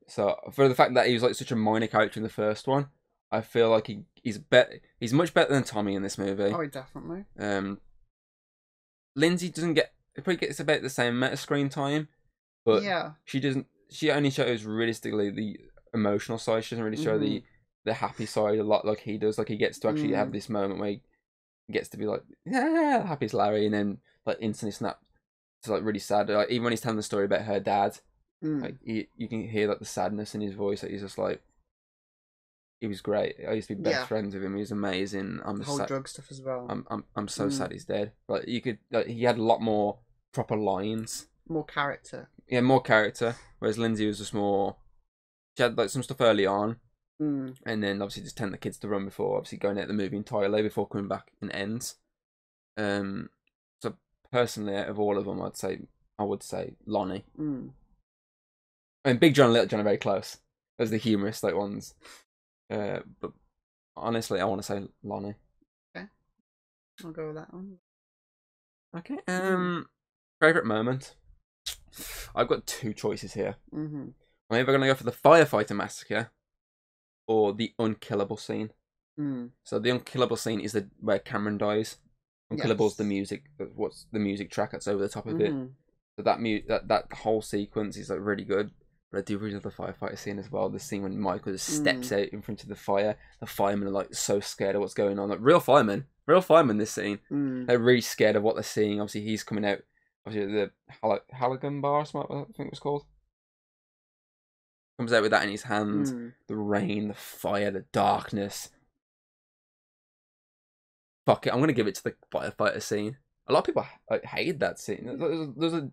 So for the fact that he was like such a minor character in the first one, I feel like he's much better than Tommy in this movie. Oh, definitely. Lindsay probably gets about the same amount of screen time, but she doesn't. She only shows realistically the emotional side. She doesn't really show the happy side a lot like he does. Like he gets to actually have this moment where he gets to be like, yeah, happy as Larry, and then like instantly snap. It's like really sad. Like even when he's telling the story about her dad, like you can hear like the sadness in his voice. Like he's just like, he was great. I used to be best friends with him. He was amazing. The whole drug stuff as well. I'm so sad he's dead. Like you could, he had a lot more proper lines, more character. Yeah, more character. Whereas Lindsay was just more. She had like some stuff early on, and then obviously just telling the kids to run before obviously going out the movie entirely before coming back and ends. So personally, out of all of them, I would say Lonnie. I mean, Big John and Little John are very close. Those are the humorous like ones. But honestly, I want to say Lonnie. Okay, I'll go with that one. Okay. Favorite moment. I've got 2 choices here. I'm either gonna go for the firefighter massacre or the unkillable scene. So the unkillable scene is where Cameron dies. Unkillable's the music. What's the music track that's over the top of it? So that whole sequence is like really good. But I do really love the firefighter scene as well. The scene when Michael just steps out in front of the fire. The firemen are like so scared of what's going on. Like real firemen. This scene. They're really scared of what they're seeing. Obviously, he's coming out. Obviously, the Halogen bar, I think it was called. Comes out with that in his hand. The rain, the fire, the darkness. Fuck it, I'm gonna give it to the firefighter scene. A lot of people hated that scene.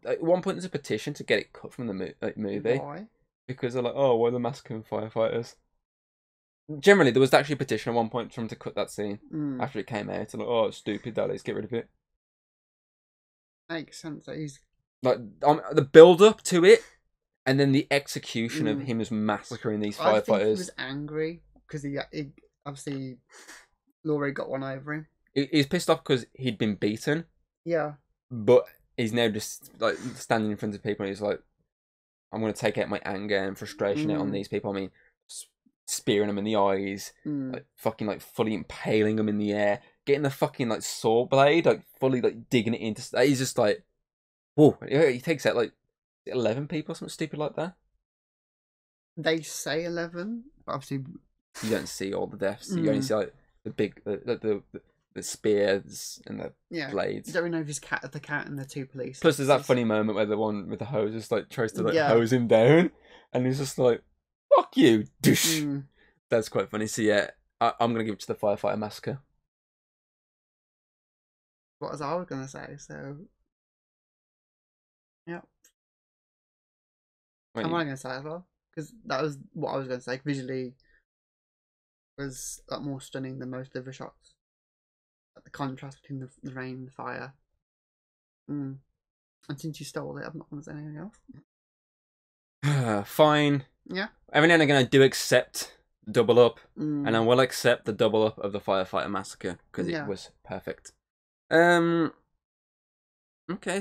At one point there's a petition to get it cut from the movie. Why? Because they're like, oh, why are they massacring firefighters? Generally, there was actually a petition at one point for them to cut that scene after it came out. And like, oh, it's stupid, let's get rid of it. Makes sense that he's like the build up to it, and then the execution of him as massacring these firefighters. I think he was angry because he obviously Laurie got one over him. He's pissed off because he'd been beaten. Yeah. But he's now just like standing in front of people and he's like, I'm going to take out my anger and frustration out on these people. I mean, spearing them in the eyes, like fucking like fully impaling them in the air, getting the fucking like saw blade, like fully like digging it into. He's just like, whoa. He takes out like 11 people, something stupid like that. They say 11. Obviously, you don't see all the deaths. You only see like the big, the spears and the blades. You don't really know if it's the cat and the two police. Plus, there's that funny moment where the one with the hose just like tries to like hose him down, and he's just like, "Fuck you, douche." That's quite funny. So yeah, I'm gonna give it to the firefighter massacre. What was I gonna say? So, yeah. Am I gonna say as well? Because that was what I was gonna say. Visually, was a lot more stunning than most of the shots. The contrast between the rain and the fire. And since you stole it, I'm not going to say anything else. Fine. Yeah. Every now and again, I do accept double up, and I will accept the double up of the firefighter massacre because it was perfect. Okay,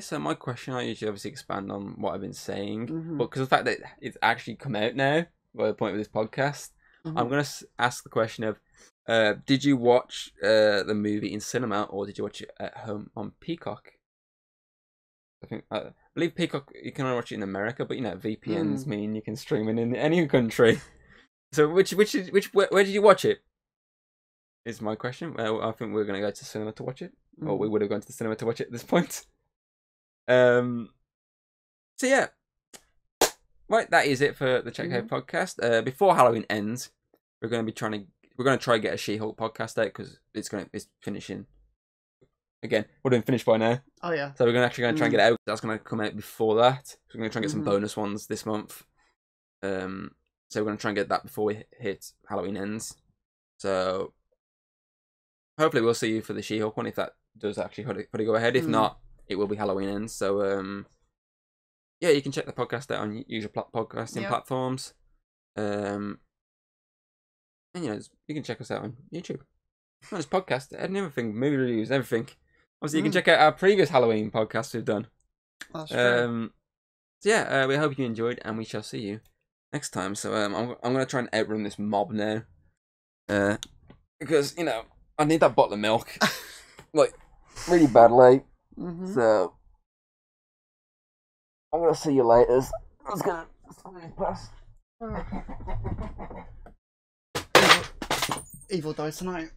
so my question, I usually obviously expand on what I've been saying, but because of the fact that it's actually come out now by the point of this podcast, I'm going to ask the question of, did you watch the movie in cinema or did you watch it at home on Peacock? I believe Peacock, you can only watch it in America, but you know VPNs mean you can stream it in any country. So where did you watch it? Is my question. Well, I think we're going to go to cinema to watch it, or we would have gone to the cinema to watch it at this point. So yeah, right. That is it for the Check Out podcast. Before Halloween ends, we're going to try and get a She-Hulk podcast out because it's finishing. Again, we're doing finished by now. Oh yeah. So we're going to try and get it out. That's going to come out before that. So we're going to try and get some bonus ones this month. So we're going to try and get that before we hit Halloween ends. So hopefully we'll see you for the She-Hulk one if that does actually put it go ahead. If not, it will be Halloween ends. So yeah, you can check the podcast out on usual podcasting platforms. And you know, you can check us out on YouTube. Not just podcast and everything, movie reviews, everything. Obviously, you can check out our previous Halloween podcasts we've done. That's true. So yeah, we hope you enjoyed, and we shall see you next time. So I'm gonna try and outrun this mob now, because you know I need that bottle of milk, like really badly. So I'm gonna see you later. I was gonna pass. Evil dies tonight.